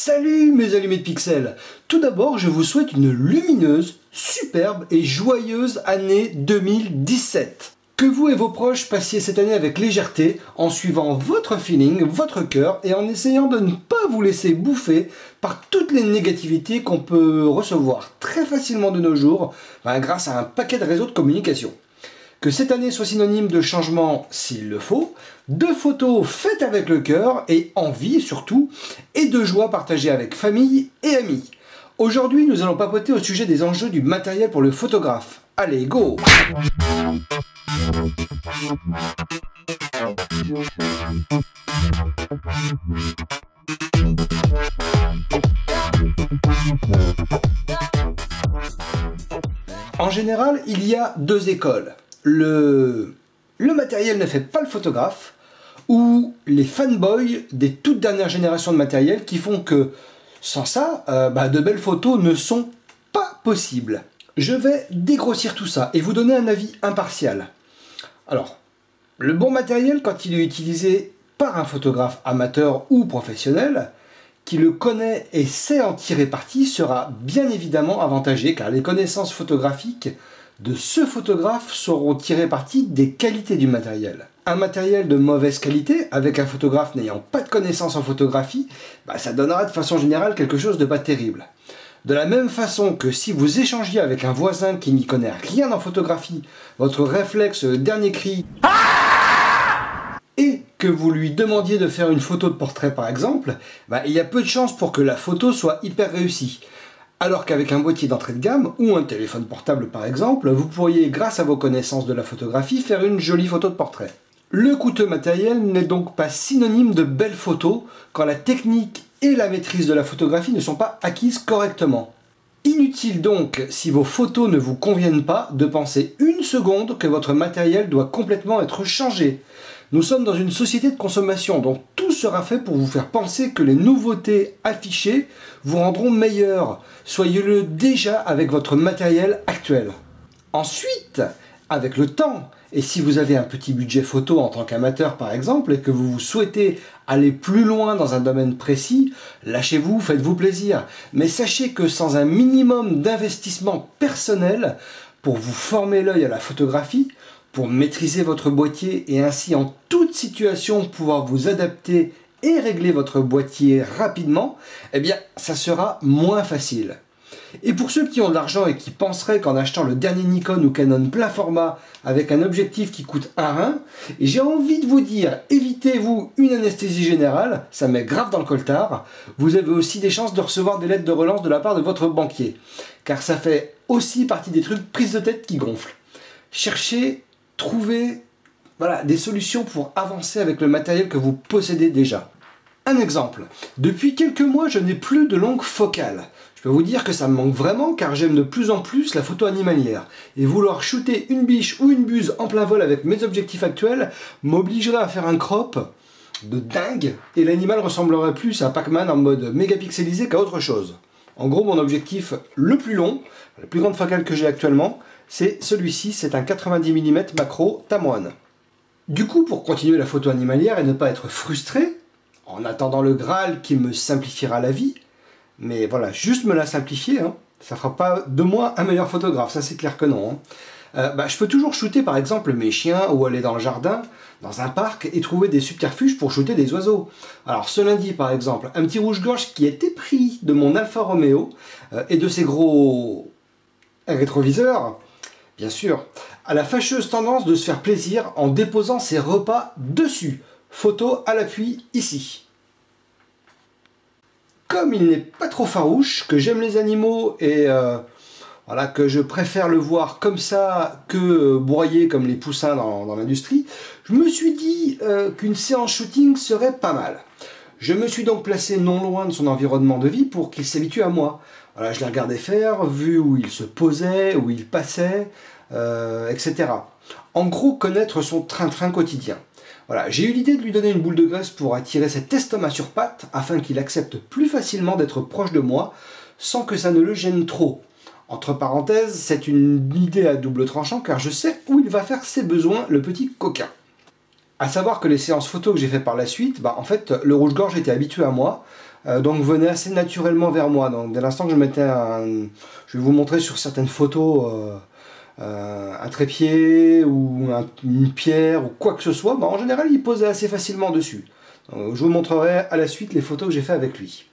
Salut mes allumés de pixels. Tout d'abord, je vous souhaite une lumineuse, superbe et joyeuse année 2017. Que vous et vos proches passiez cette année avec légèreté, en suivant votre feeling, votre cœur et en essayant de ne pas vous laisser bouffer par toutes les négativités qu'on peut recevoir très facilement de nos jours grâce à un paquet de réseaux de communication. Que cette année soit synonyme de changement s'il le faut, de photos faites avec le cœur et envie surtout, et de joie partagée avec famille et amis. Aujourd'hui, nous allons papoter au sujet des enjeux du matériel pour le photographe. Allez, go! En général, il y a deux écoles. Le matériel ne fait pas le photographe, ou les fanboys des toutes dernières générations de matériel qui font que, sans ça, de belles photos ne sont pas possibles. Je vais dégrossir tout ça et vous donner un avis impartial. Alors, le bon matériel, quand il est utilisé par un photographe amateur ou professionnel, qui le connaît et sait en tirer parti, sera bien évidemment avantagé, car les connaissances photographiques de ce photographe sauront tirer parti des qualités du matériel. Un matériel de mauvaise qualité, avec un photographe n'ayant pas de connaissances en photographie, ça donnera de façon générale quelque chose de pas terrible. De la même façon que si vous échangiez avec un voisin qui n'y connaît rien en photographie, votre réflexe dernier cri et que vous lui demandiez de faire une photo de portrait par exemple, il y a peu de chances pour que la photo soit hyper réussie. Alors qu'avec un boîtier d'entrée de gamme, ou un téléphone portable par exemple, vous pourriez, grâce à vos connaissances de la photographie, faire une jolie photo de portrait. Le coûteux matériel n'est donc pas synonyme de belles photos quand la technique et la maîtrise de la photographie ne sont pas acquises correctement. Inutile donc, si vos photos ne vous conviennent pas, de penser une seconde que votre matériel doit complètement être changé. Nous sommes dans une société de consommation, donc tout sera fait pour vous faire penser que les nouveautés affichées vous rendront meilleur. Soyez-le déjà avec votre matériel actuel. Ensuite, avec le temps, et si vous avez un petit budget photo en tant qu'amateur par exemple, et que vous souhaitez aller plus loin dans un domaine précis, lâchez-vous, faites-vous plaisir. Mais sachez que sans un minimum d'investissement personnel pour vous former l'œil à la photographie, pour maîtriser votre boîtier et ainsi en toute situation pouvoir vous adapter et régler votre boîtier rapidement, ça sera moins facile. Et pour ceux qui ont de l'argent et qui penseraient qu'en achetant le dernier Nikon ou Canon plein format avec un objectif qui coûte un rein, j'ai envie de vous dire, évitez-vous une anesthésie générale, ça met grave dans le coltard. Vous avez aussi des chances de recevoir des lettres de relance de la part de votre banquier, car ça fait aussi partie des trucs prises de tête qui gonflent. Cherchez, trouvez des solutions pour avancer avec le matériel que vous possédez déjà. Un exemple, depuis quelques mois je n'ai plus de longue focale. Je peux vous dire que ça me manque vraiment car j'aime de plus en plus la photo animalière. Et vouloir shooter une biche ou une buse en plein vol avec mes objectifs actuels m'obligerait à faire un crop de dingue et l'animal ressemblerait plus à Pac-Man en mode mégapixelisé qu'à autre chose. En gros, mon objectif le plus long, la plus grande focale que j'ai actuellement, c'est celui-ci, c'est un 90 mm macro Tamron. Du coup, pour continuer la photo animalière et ne pas être frustré, en attendant le Graal qui me simplifiera la vie, mais voilà, juste me la simplifier, ça fera pas de moi un meilleur photographe, ça c'est clair que non. Je peux toujours shooter par exemple mes chiens ou aller dans le jardin, dans un parc et trouver des subterfuges pour shooter des oiseaux. Alors ce lundi par exemple, un petit rouge-gorge qui était pris de mon Alfa Romeo et de ses gros rétroviseurs, bien sûr, a la fâcheuse tendance de se faire plaisir en déposant ses repas dessus. Photo à l'appui ici. Comme il n'est pas trop farouche, que j'aime les animaux et que je préfère le voir comme ça que broyer comme les poussins dans l'industrie, je me suis dit qu'une séance shooting serait pas mal. Je me suis donc placé non loin de son environnement de vie pour qu'il s'habitue à moi. Voilà, je l'ai regardé faire, vu où il se posait, où il passait, etc. En gros, connaître son train-train quotidien. Voilà, j'ai eu l'idée de lui donner une boule de graisse pour attirer cet estomac sur pattes afin qu'il accepte plus facilement d'être proche de moi sans que ça ne le gêne trop. Entre parenthèses, c'est une idée à double tranchant car je sais où il va faire ses besoins, le petit coquin. À savoir que les séances photos que j'ai fait par la suite, en fait, le rouge-gorge était habitué à moi. donc venait assez naturellement vers moi. Donc dès l'instant que je mettais je vais vous montrer sur certaines photos un trépied ou une pierre ou quoi que ce soit, en général il posait assez facilement dessus. Donc, je vous montrerai à la suite les photos que j'ai fait avec lui.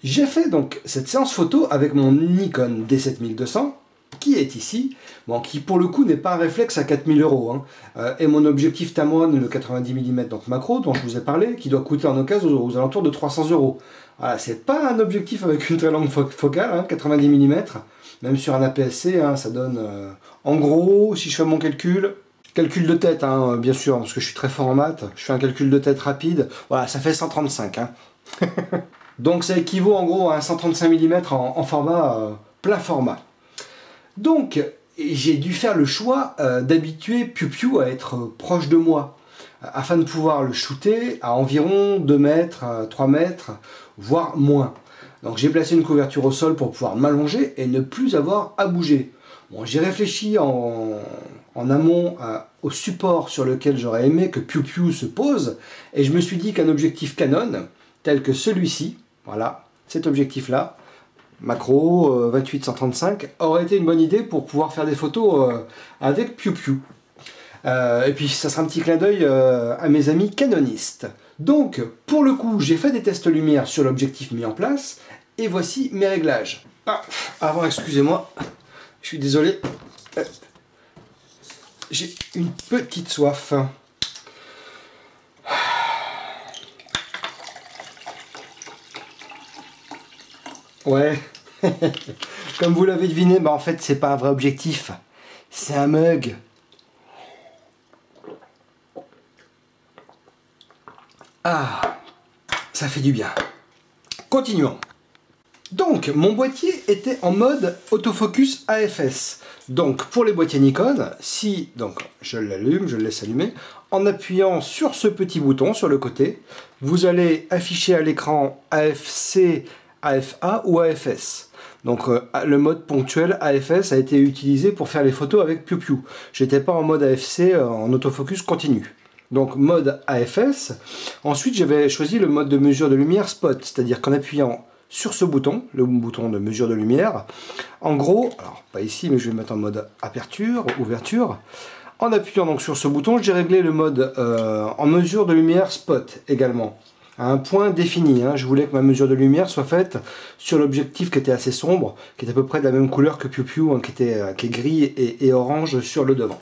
J'ai fait donc cette séance photo avec mon Nikon D7200 qui est ici, qui pour le coup n'est pas un réflexe à 4000 €, et mon objectif Tamron, le 90 mm donc macro dont je vous ai parlé, qui doit coûter en occasion aux alentours de 300 €. Voilà, c'est pas un objectif avec une très longue focale, 90 mm, même sur un APS-C, ça donne en gros, si je fais mon calcul de tête, bien sûr, parce que je suis très fort en maths, je fais un calcul de tête rapide, voilà, ça fait 135. Donc ça équivaut en gros à un 135 mm en format, plein format. Donc j'ai dû faire le choix d'habituer Piu Piu à être proche de moi, afin de pouvoir le shooter à environ 2 mètres, 3 mètres, voire moins. Donc j'ai placé une couverture au sol pour pouvoir m'allonger et ne plus avoir à bouger. Bon, j'ai réfléchi en amont au support sur lequel j'aurais aimé que Piu Piu se pose, et je me suis dit qu'un objectif Canon, tel que celui-ci, voilà, cet objectif-là, macro 28-135, aurait été une bonne idée pour pouvoir faire des photos avec Piu Piu. Et puis ça sera un petit clin d'œil à mes amis canonistes. Donc pour le coup j'ai fait des tests lumière sur l'objectif mis en place, et voici mes réglages. Avant, excusez-moi, je suis désolé, j'ai une petite soif. Ouais, comme vous l'avez deviné, en fait c'est pas un vrai objectif, c'est un mug. Ça fait du bien. Continuons. Donc mon boîtier était en mode autofocus AFS. Donc pour les boîtiers Nikon, donc je l'allume, je le laisse allumer, en appuyant sur ce petit bouton sur le côté, vous allez afficher à l'écran AFC, AFA ou AFS. Donc le mode ponctuel AFS a été utilisé pour faire les photos avec Piu Piu. J'étais pas en mode AFC en autofocus continu. Donc mode AFS. Ensuite j'avais choisi le mode de mesure de lumière spot, c'est-à-dire qu'en appuyant sur ce bouton, le bouton de mesure de lumière, en gros, alors pas ici mais je vais le mettre en mode aperture, ouverture, en appuyant donc sur ce bouton, j'ai réglé le mode en mesure de lumière spot également, à un point défini. Je voulais que ma mesure de lumière soit faite sur l'objectif qui était assez sombre, qui est à peu près de la même couleur que Piu Piu, qui est gris et orange sur le devant.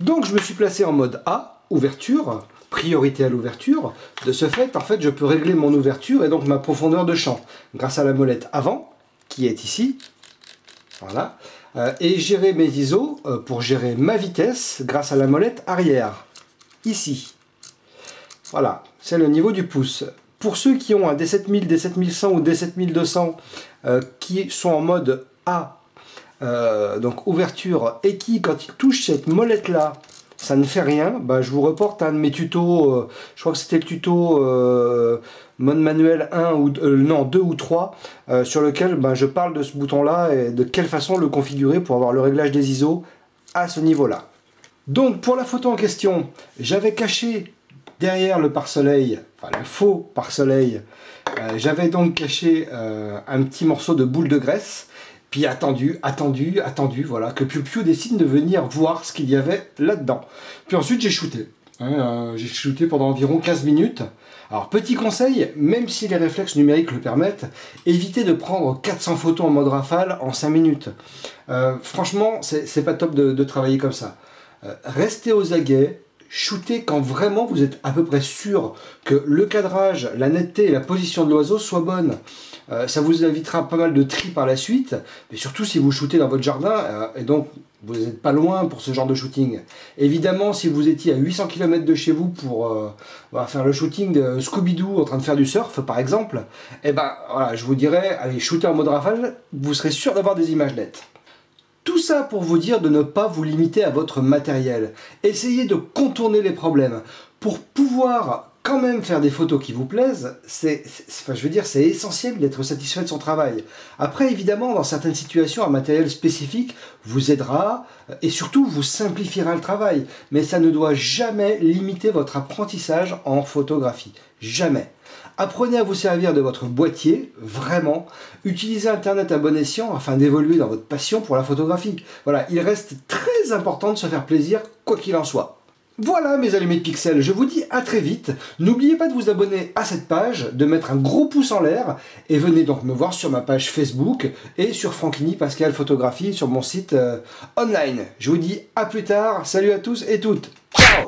Donc je me suis placé en mode A, ouverture, priorité à l'ouverture. De ce fait, en fait, je peux régler mon ouverture et donc ma profondeur de champ grâce à la molette avant, qui est ici. Voilà. Et gérer mes ISO pour gérer ma vitesse grâce à la molette arrière, ici. Voilà, c'est le niveau du pouce. Pour ceux qui ont un D7000, D7100 ou D7200 qui sont en mode A, donc ouverture, et qui, quand ils touchent cette molette-là, ça ne fait rien, je vous reporte un de mes tutos, je crois que c'était le tuto mode manuel 1 ou non 2 ou 3, sur lequel je parle de ce bouton là et de quelle façon le configurer pour avoir le réglage des ISO à ce niveau là. Donc pour la photo en question, j'avais caché derrière le pare-soleil, enfin le faux pare-soleil, j'avais donc caché un petit morceau de boule de graisse. Puis attendu, voilà, que Piu Piu décide de venir voir ce qu'il y avait là-dedans. Puis ensuite j'ai shooté. J'ai shooté pendant environ 15 minutes. Alors petit conseil, même si les réflexes numériques le permettent, évitez de prendre 400 photos en mode rafale en 5 minutes. Franchement, c'est pas top de travailler comme ça. Restez aux aguets. Shootez quand vraiment vous êtes à peu près sûr que le cadrage, la netteté et la position de l'oiseau soient bonnes. Ça vous évitera pas mal de tri par la suite, mais surtout si vous shootez dans votre jardin, et donc vous n'êtes pas loin pour ce genre de shooting. Évidemment, si vous étiez à 800 km de chez vous pour faire le shooting de Scooby-Doo en train de faire du surf par exemple, voilà, je vous dirais, allez shooter en mode rafale, vous serez sûr d'avoir des images nettes. Tout ça pour vous dire de ne pas vous limiter à votre matériel. Essayez de contourner les problèmes pour pouvoir quand même faire des photos qui vous plaisent, je veux dire, c'est essentiel d'être satisfait de son travail. Après, évidemment, dans certaines situations, un matériel spécifique vous aidera et surtout vous simplifiera le travail. Mais ça ne doit jamais limiter votre apprentissage en photographie. Jamais. Apprenez à vous servir de votre boîtier, vraiment. Utilisez Internet à bon escient afin d'évoluer dans votre passion pour la photographie. Voilà, il reste très important de se faire plaisir, quoi qu'il en soit. Voilà mes allumés de pixels, je vous dis à très vite. N'oubliez pas de vous abonner à cette page, de mettre un gros pouce en l'air et venez donc me voir sur ma page Facebook et sur Franklini Pascal Photographie sur mon site online. Je vous dis à plus tard, salut à tous et toutes, ciao.